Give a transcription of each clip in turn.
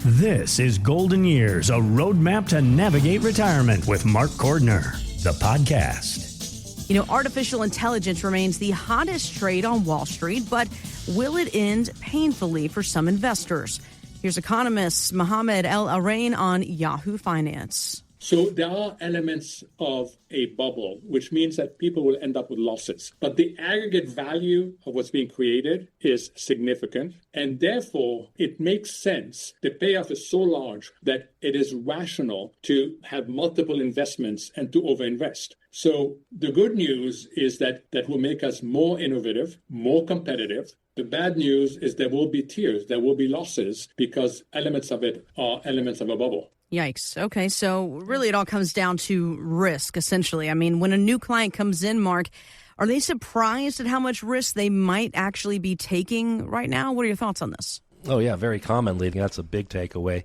This is Golden Years, a roadmap to navigate retirement with Mark Cordner, the podcast. You know, artificial intelligence remains the hottest trade on Wall Street, but will it end painfully for some investors? Here's economist Mohamed El-Arain on Yahoo Finance. So there are elements of a bubble, which means that people will end up with losses. But the aggregate value of what's being created is significant. And therefore, it makes sense. The payoff is so large that it is rational to have multiple investments and to overinvest. So the good news is that will make us more innovative, more competitive. The bad news is there will be tears, there will be losses, because elements of it are elements of a bubble. Yikes. Okay, so really it all comes down to risk, essentially. I mean, when a new client comes in, Mark, are they surprised at how much risk they might actually be taking right now? What are your thoughts on this? Oh, yeah, very commonly. That's a big takeaway.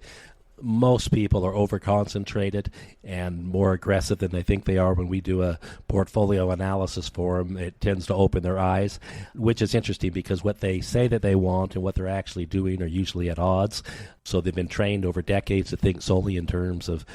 Most people are over-concentrated and more aggressive than they think they are. When we do a portfolio analysis for them, it tends to open their eyes, which is interesting because what they say that they want and what they're actually doing are usually at odds. So they've been trained over decades to think solely in terms of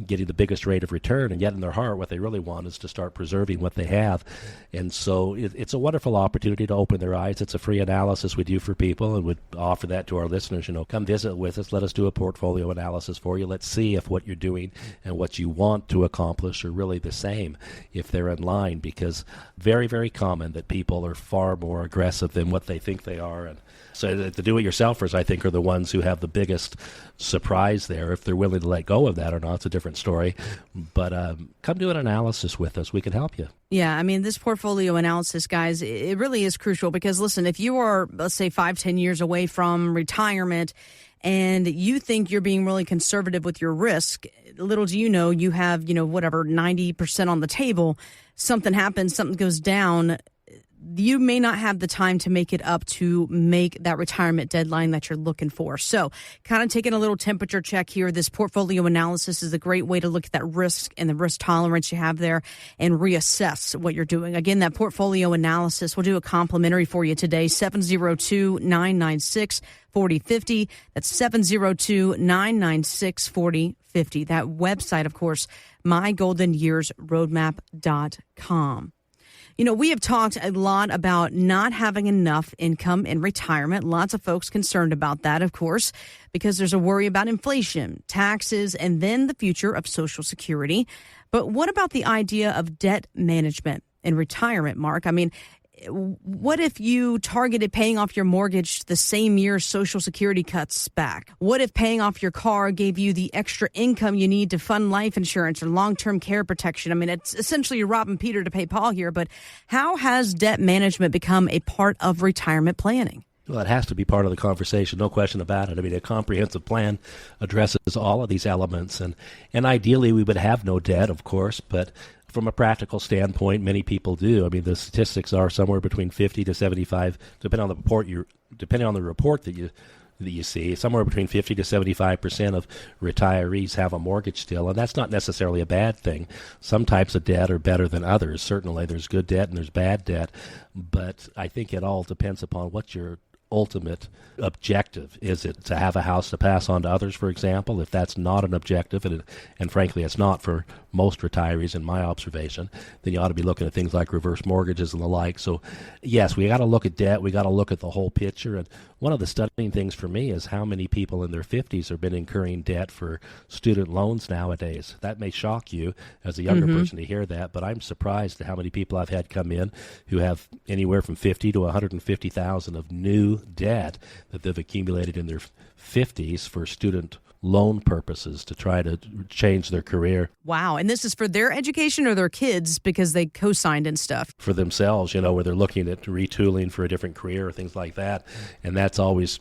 getting the biggest rate of return, and yet in their heart what they really want is to start preserving what they have. And so it's a wonderful opportunity to open their eyes. It's a free analysis we do for people, and would offer that to our listeners. Come visit with us, let us do a portfolio analysis for you. Let's see if what you're doing and what you want to accomplish are really the same, if they're in line, because very, very common that people are far more aggressive than what they think they are. And so the do-it-yourselfers, I think, are the ones who have the biggest surprise there. If they're willing to let go of that or not, it's a different story. But come do an analysis with us. We can help you. Yeah, I mean, this portfolio analysis, guys, it really is crucial because, listen, if you are, let's say, 5-10 years away from retirement and you think you're being really conservative with your risk, little do you know, you have, 90% on the table. Something happens, something goes down. You may not have the time to make it up to make that retirement deadline that you're looking for. So kind of taking a little temperature check here. This portfolio analysis is a great way to look at that risk and the risk tolerance you have there and reassess what you're doing. Again, that portfolio analysis, we'll do a complimentary for you today, 702-996-4050. That's 702-996-4050. That website, of course, mygoldenyearsroadmap.com. We have talked a lot about not having enough income in retirement. Lots of folks concerned about that, of course, because there's a worry about inflation, taxes, and then the future of Social Security. But what about the idea of debt management in retirement, Mark? I mean, what if you targeted paying off your mortgage the same year Social Security cuts back? What if paying off your car gave you the extra income you need to fund life insurance or long-term care protection? I mean, it's essentially you're robbing Peter to pay Paul here, but how has debt management become a part of retirement planning? Well, it has to be part of the conversation, no question about it. I mean, a comprehensive plan addresses all of these elements, and ideally we would have no debt, of course, but from a practical standpoint, many people do. I mean, the statistics are somewhere between 50 to 75, depending on the report that you see, somewhere between 50 to 75% of retirees have a mortgage still, and that's not necessarily a bad thing. Some types of debt are better than others. Certainly, there's good debt and there's bad debt, but I think it all depends upon what your ultimate objective. Is it to have a house to pass on to others, for example? If that's not an objective, and frankly it's not for most retirees in my observation, then you ought to be looking at things like reverse mortgages and the like. So yes, we got to look at debt. We got to look at the whole picture. And one of the stunning things for me is how many people in their 50s have been incurring debt for student loans nowadays. That may shock you as a younger person to hear that, but I'm surprised at how many people I've had come in who have anywhere from $50,000 to $150,000 of new debt that they've accumulated in their 50s for student loan purposes to try to change their career. Wow. And this is for their education or their kids because they co-signed and stuff? For themselves, where they're looking at retooling for a different career or things like that. And that's always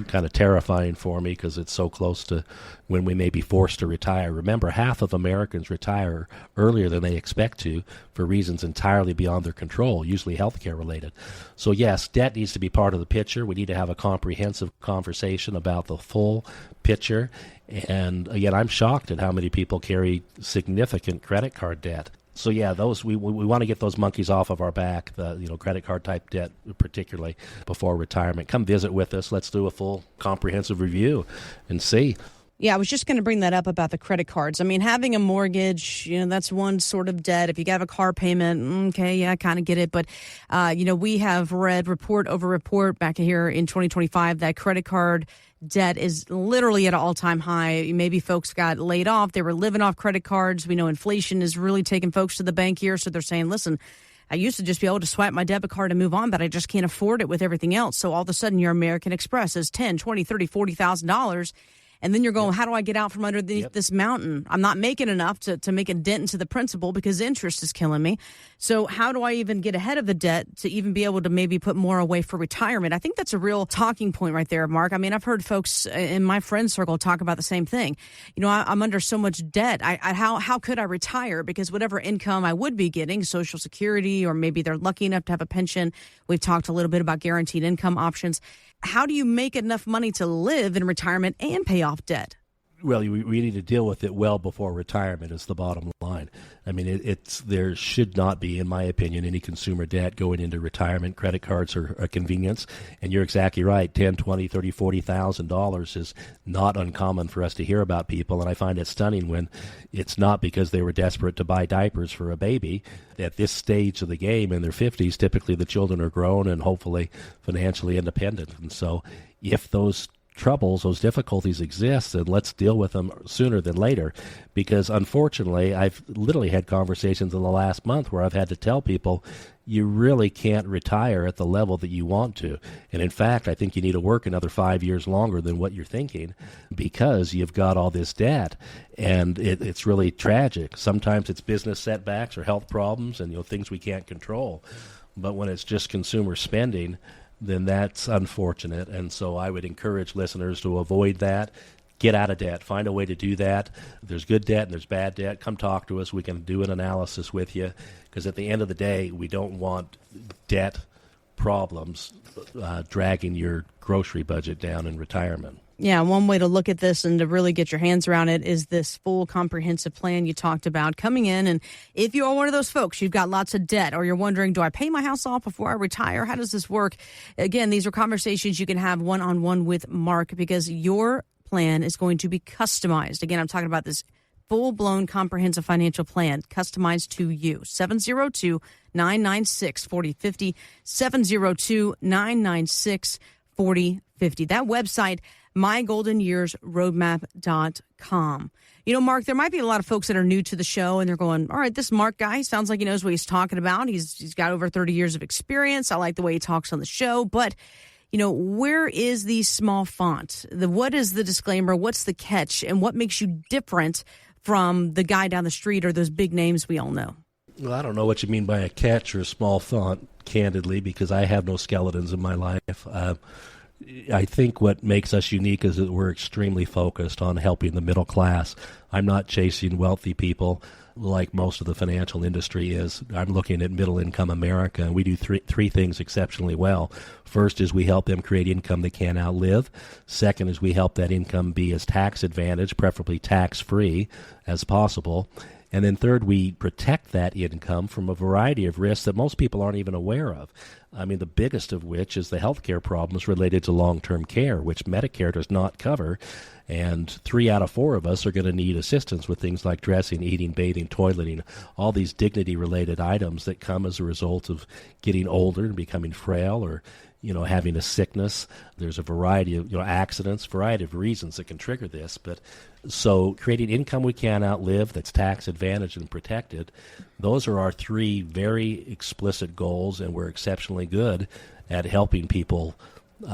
kind of terrifying for me because it's so close to when we may be forced to retire. Remember, half of Americans retire earlier than they expect to for reasons entirely beyond their control, usually healthcare related. So yes, debt needs to be part of the picture. We need to have a comprehensive conversation about the full picture. And again, I'm shocked at how many people carry significant credit card debt. So yeah, those we want to get those monkeys off of our back, the credit card type debt particularly before retirement. Come visit with us. Let's do a full comprehensive review and see. Yeah, I was just going to bring that up about the credit cards. I mean, having a mortgage, that's one sort of debt. If you have a car payment, okay, yeah, I kind of get it. But, we have read report over report back here in 2025 that credit card debt is literally at an all-time high. Maybe folks got laid off. They were living off credit cards. We know inflation is really taking folks to the bank here. So they're saying, listen, I used to just be able to swipe my debit card and move on, but I just can't afford it with everything else. So all of a sudden your American Express is $10,000, $20,000, $30,000, $40,000. And then you're going, how do I get out from underneath this mountain? I'm not making enough to make a dent into the principal because interest is killing me. So how do I even get ahead of the debt to even be able to maybe put more away for retirement? I think that's a real talking point right there, Mark. I mean, I've heard folks in my friend circle talk about the same thing. I'm under so much debt. How could I retire? Because whatever income I would be getting, Social Security, or maybe they're lucky enough to have a pension. We've talked a little bit about guaranteed income options. How do you make enough money to live in retirement and pay off debt? Well, we need to deal with it well before retirement is the bottom line. I mean, there should not be, in my opinion, any consumer debt going into retirement. Credit cards are a convenience, and you're exactly right. $10,000, $20,000, $30,000, $40,000 is not uncommon for us to hear about people, and I find it stunning when it's not because they were desperate to buy diapers for a baby. At this stage of the game, in their 50s, typically the children are grown and hopefully financially independent. And so if those troubles, those difficulties exist, and let's deal with them sooner than later, because unfortunately I've literally had conversations in the last month where I've had to tell people you really can't retire at the level that you want to. And in fact, I think you need to work another 5 years longer than what you're thinking because you've got all this debt. And it's really tragic. Sometimes it's business setbacks or health problems and things we can't control. But when it's just consumer spending, then that's unfortunate. And so I would encourage listeners to avoid that. Get out of debt. Find a way to do that. There's good debt and there's bad debt. Come talk to us. We can do an analysis with you, because at the end of the day, we don't want debt problems dragging your grocery budget down in retirement. Yeah, one way to look at this and to really get your hands around it is this full comprehensive plan you talked about coming in. And if you are one of those folks, you've got lots of debt, or you're wondering, do I pay my house off before I retire? How does this work? Again, these are conversations you can have one-on-one with Mark, because your plan is going to be customized. Again, I'm talking about this full-blown comprehensive financial plan customized to you. 702-996-4050, 702-996-4050. That website, mygoldenyearsroadmap.com. Mark, there might be a lot of folks that are new to the show and they're going, all right, this Mark guy sounds like he knows what he's talking about. He's got over 30 years of experience. I like the way he talks on the show. But, where is the small font? What is the disclaimer? What's the catch? And what makes you different from the guy down the street or those big names we all know? Well, I don't know what you mean by a catch or a small font, candidly, because I have no skeletons in my life. I think what makes us unique is that we're extremely focused on helping the middle class. I'm not chasing wealthy people like most of the financial industry is. I'm looking at middle-income America, and we do three things exceptionally well. First is we help them create income they can't outlive. Second is we help that income be as tax-advantaged, preferably tax-free, as possible. And then third, we protect that income from a variety of risks that most people aren't even aware of. I mean, the biggest of which is the healthcare problems related to long-term care, which Medicare does not cover. And 3 out of 4 of us are going to need assistance with things like dressing, eating, bathing, toileting, all these dignity-related items that come as a result of getting older and becoming frail, or having a sickness. There's a variety of accidents, variety of reasons that can trigger this. But so creating income we can't outlive that's tax advantaged and protected, those are our 3 very explicit goals, and we're exceptionally good at helping people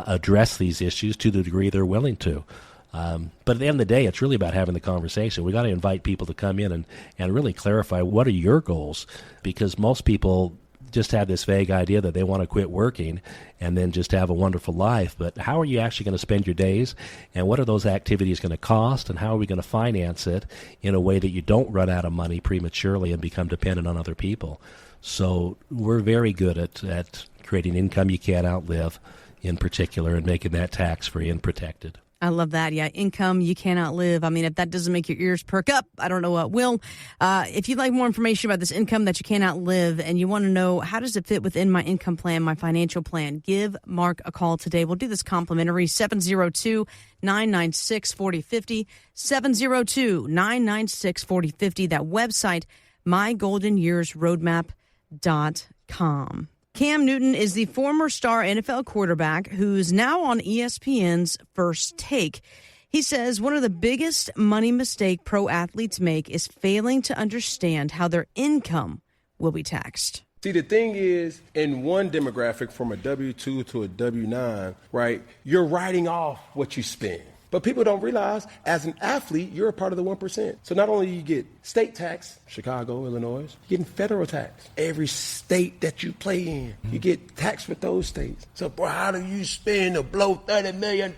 address these issues to the degree they're willing to. But at the end of the day, it's really about having the conversation. We got to invite people to come in and really clarify, what are your goals? Because most people just have this vague idea that they want to quit working and then just have a wonderful life. But how are you actually going to spend your days? And what are those activities going to cost? And how are we going to finance it in a way that you don't run out of money prematurely and become dependent on other people? So we're very good at creating income you can't outlive in particular, and making that tax-free and protected. I love that. Yeah, income you cannot live. I mean, if that doesn't make your ears perk up, I don't know what will. If you'd like more information about this income that you cannot live and you want to know how does it fit within my income plan, my financial plan, give Mark a call today. We'll do this complimentary, 702-996-4050, 702-996-4050, that website, mygoldenyearsroadmap.com. Cam Newton is the former star NFL quarterback who's now on ESPN's First Take. He says one of the biggest money mistake pro athletes make is failing to understand how their income will be taxed. See, the thing is, in one demographic, from a W-2 to a W-9, right, you're writing off what you spend. But people don't realize, as an athlete, you're a part of the 1%. So not only do you get state tax, Chicago, Illinois, you're getting federal tax. Every state that you play in, you get taxed with those states. So, bro, how do you spend to blow $30 million?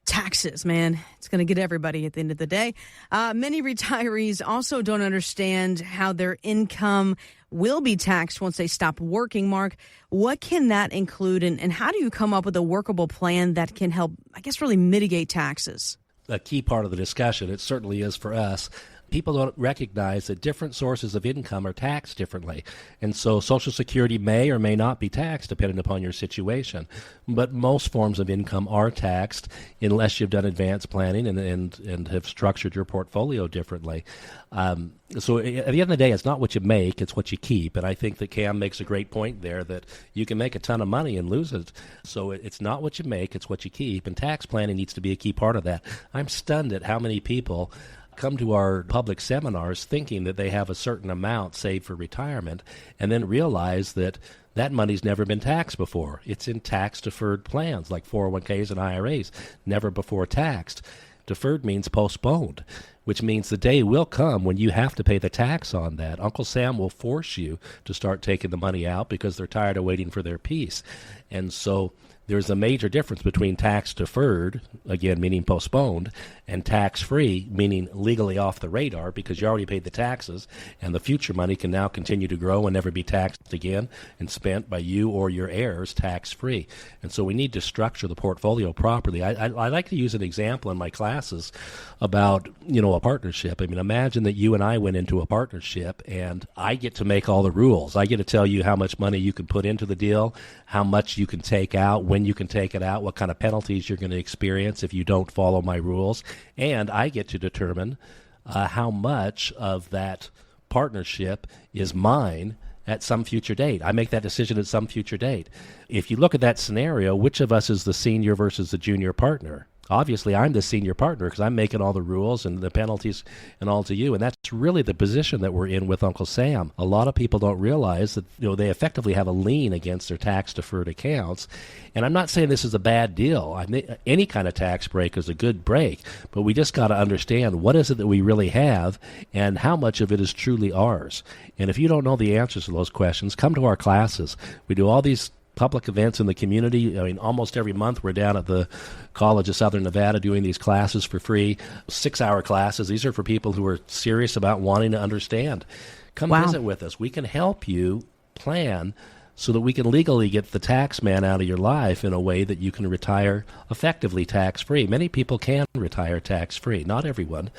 Taxes, man. It's going to get everybody at the end of the day. Many retirees also don't understand how their income will be taxed once they stop working. Mark, what can that include, and how do you come up with a workable plan that can help, I guess, really mitigate taxes? A key part of the discussion, it certainly is for us. People don't recognize that different sources of income are taxed differently. And so Social Security may or may not be taxed depending upon your situation. But most forms of income are taxed unless you've done advanced planning and have structured your portfolio differently. So at the end of the day, it's not what you make, it's what you keep. And I think that Cam makes a great point there that you can make a ton of money and lose it. So it's not what you make, it's what you keep. And tax planning needs to be a key part of that. I'm stunned at how many people come to our public seminars thinking that they have a certain amount saved for retirement and then realize that that money's never been taxed before. It's in tax-deferred plans like 401ks and IRAs, never before taxed. Deferred means postponed, which means the day will come when you have to pay the tax on that. Uncle Sam will force you to start taking the money out because they're tired of waiting for their piece. And so there's a major difference between tax-deferred, again, meaning postponed, and tax-free, meaning legally off the radar because you already paid the taxes, and the future money can now continue to grow and never be taxed again and spent by you or your heirs tax-free. And so we need to structure the portfolio properly. I like to use an example in my classes about, a partnership. I mean, imagine that you and I went into a partnership, and I get to make all the rules. I get to tell you how much money you can put into the deal, how much you can take out, when you can take it out, what kind of penalties you're going to experience if you don't follow my rules. And I get to determine how much of that partnership is mine at some future date. I make that decision at some future date. If you look at that scenario, which of us is the senior versus the junior partner? Obviously, I'm the senior partner because I'm making all the rules and the penalties and all to you. And that's really the position that we're in with Uncle Sam. A lot of people don't realize that they effectively have a lien against their tax-deferred accounts. And I'm not saying this is a bad deal. I mean, any kind of tax break is a good break. But we just got to understand what is it that we really have and how much of it is truly ours. And if you don't know the answers to those questions, come to our classes. We do all these public events in the community. I mean, almost every month we're down at the College of Southern Nevada doing these classes for free, 6-hour classes. These are for people who are serious about wanting to understand. Come visit with us. We can help you plan so that we can legally get the tax man out of your life in a way that you can retire effectively tax-free. Many people can retire tax-free. Not everyone,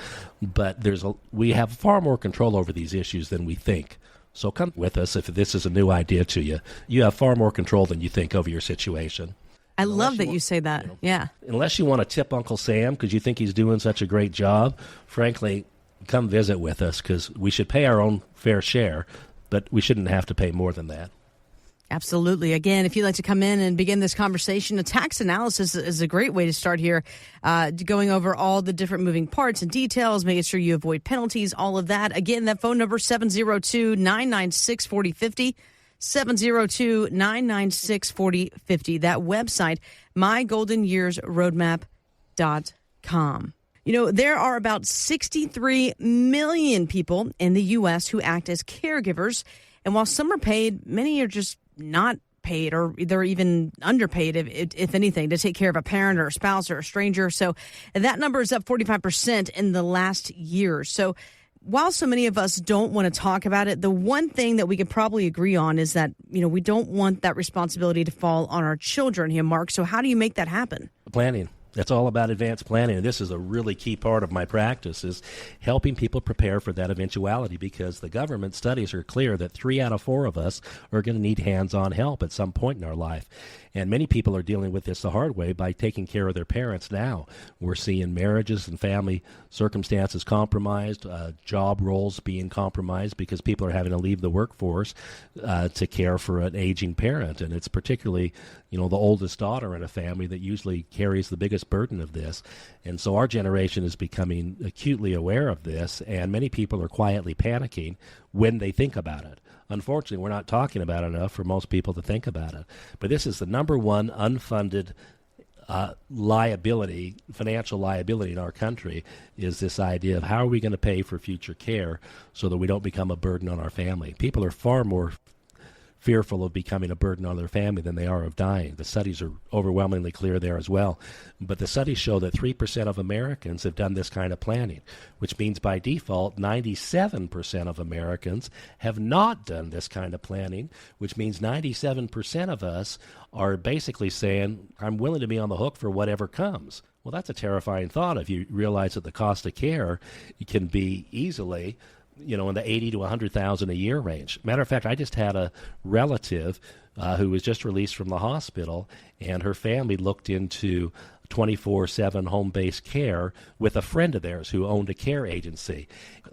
but we have far more control over these issues than we think. So come with us if this is a new idea to you. You have far more control than you think over your situation. I love that you say that. Yeah. Unless you want to tip Uncle Sam because you think he's doing such a great job, frankly, come visit with us because we should pay our own fair share, but we shouldn't have to pay more than that. Absolutely. Again, if you'd like to come in and begin this conversation, a tax analysis is a great way to start here, going over all the different moving parts and details, making sure you avoid penalties, all of that. Again, that phone number, 702-996-4050, 702-996-4050. That website, mygoldenyearsroadmap.com. There are about 63 million people in the U.S. who act as caregivers. And while some are paid, many are just not paid, or they're even underpaid, if anything, to take care of a parent or a spouse or a stranger. So that number is up 45% in the last year. So while so many of us don't want to talk about it, the one thing that we could probably agree on is that, we don't want that responsibility to fall on our children here, Mark. So how do you make that happen? Planning. That's all about advanced planning. And this is a really key part of my practice, is helping people prepare for that eventuality, because the government studies are clear that 3 out of 4 of us are going to need hands-on help at some point in our life. And many people are dealing with this the hard way by taking care of their parents now. We're seeing marriages and family circumstances compromised, job roles being compromised because people are having to leave the workforce to care for an aging parent. And it's particularly, the oldest daughter in a family that usually carries the biggest burden of this. And so our generation is becoming acutely aware of this, and many people are quietly panicking when they think about it. Unfortunately, we're not talking about it enough for most people to think about it. But this is the number one unfunded liability, financial liability in our country, is this idea of how are we going to pay for future care so that we don't become a burden on our family. People are far more fearful of becoming a burden on their family than they are of dying. The studies are overwhelmingly clear there as well. But the studies show that 3% of Americans have done this kind of planning, which means by default, 97% of Americans have not done this kind of planning, which means 97% of us are basically saying, I'm willing to be on the hook for whatever comes. Well, that's a terrifying thought if you realize that the cost of care can be easily in the 80 to 100,000 a year range. Matter of fact, I just had a relative who was just released from the hospital, and her family looked into 24/7 home-based care with a friend of theirs who owned a care agency.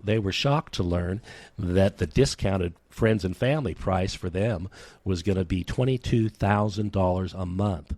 They were shocked to learn that the discounted friends and family price for them was going to be $22,000 a month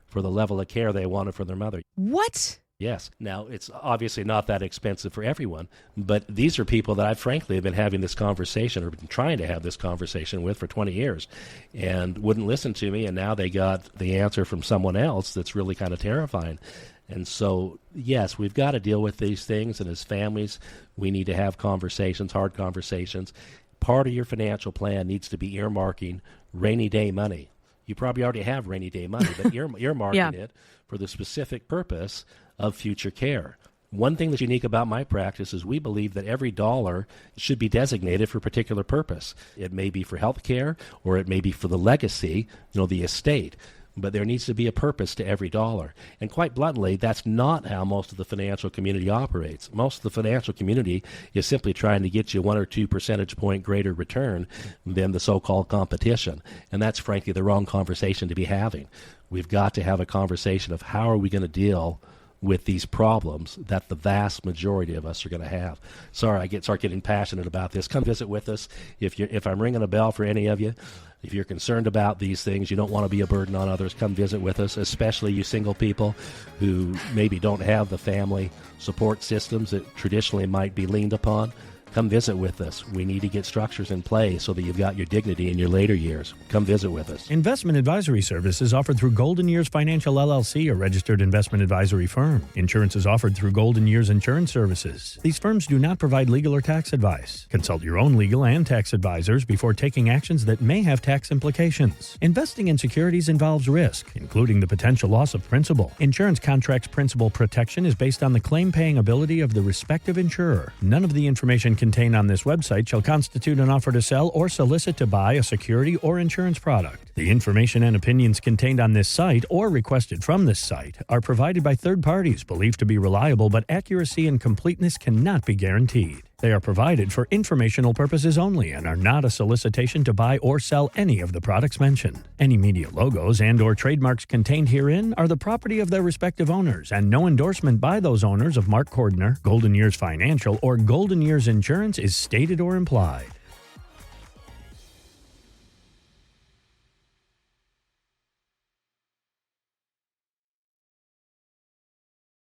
for the level of care they wanted for their mother. What? Yes. Now, it's obviously not that expensive for everyone, but these are people that I frankly have been having this conversation, or been trying to have this conversation with for 20 years, and wouldn't listen to me, and now they got the answer from someone else that's really kind of terrifying. And so, yes, we've got to deal with these things, and as families, we need to have conversations, hard conversations. Part of your financial plan needs to be earmarking rainy day money. You probably already have rainy day money, but earmarking it for the specific purpose of future care. One thing that's unique about my practice is we believe that every dollar should be designated for a particular purpose. It may be for health care, or it may be for the legacy, the estate. But there needs to be a purpose to every dollar. And quite bluntly, that's not how most of the financial community operates. Most of the financial community is simply trying to get you 1 or 2 percentage point greater return than the so-called competition. And that's frankly the wrong conversation to be having. We've got to have a conversation of how are we going to deal with these problems that the vast majority of us are going to have. Sorry, I start getting passionate about this. Come visit with us. If I'm ringing a bell for any of you, if you're concerned about these things, you don't want to be a burden on others, come visit with us, especially you single people who maybe don't have the family support systems that traditionally might be leaned upon. Come visit with us. We need to get structures in place so that you've got your dignity in your later years. Come visit with us. Investment advisory services offered through Golden Years Financial LLC, a registered investment advisory firm. Insurance is offered through Golden Years Insurance Services. These firms do not provide legal or tax advice. Consult your own legal and tax advisors before taking actions that may have tax implications. Investing in securities involves risk, including the potential loss of principal. Insurance contracts' principal protection is based on the claim-paying ability of the respective insurer. None of the information contained on this website shall constitute an offer to sell or solicit to buy a security or insurance product. The information and opinions contained on this site or requested from this site are provided by third parties believed to be reliable, but accuracy and completeness cannot be guaranteed. They are provided for informational purposes only and are not a solicitation to buy or sell any of the products mentioned. Any media logos and or trademarks contained herein are the property of their respective owners, and no endorsement by those owners of Mark Cordner, Golden Years Financial, or Golden Years Insurance is stated or implied.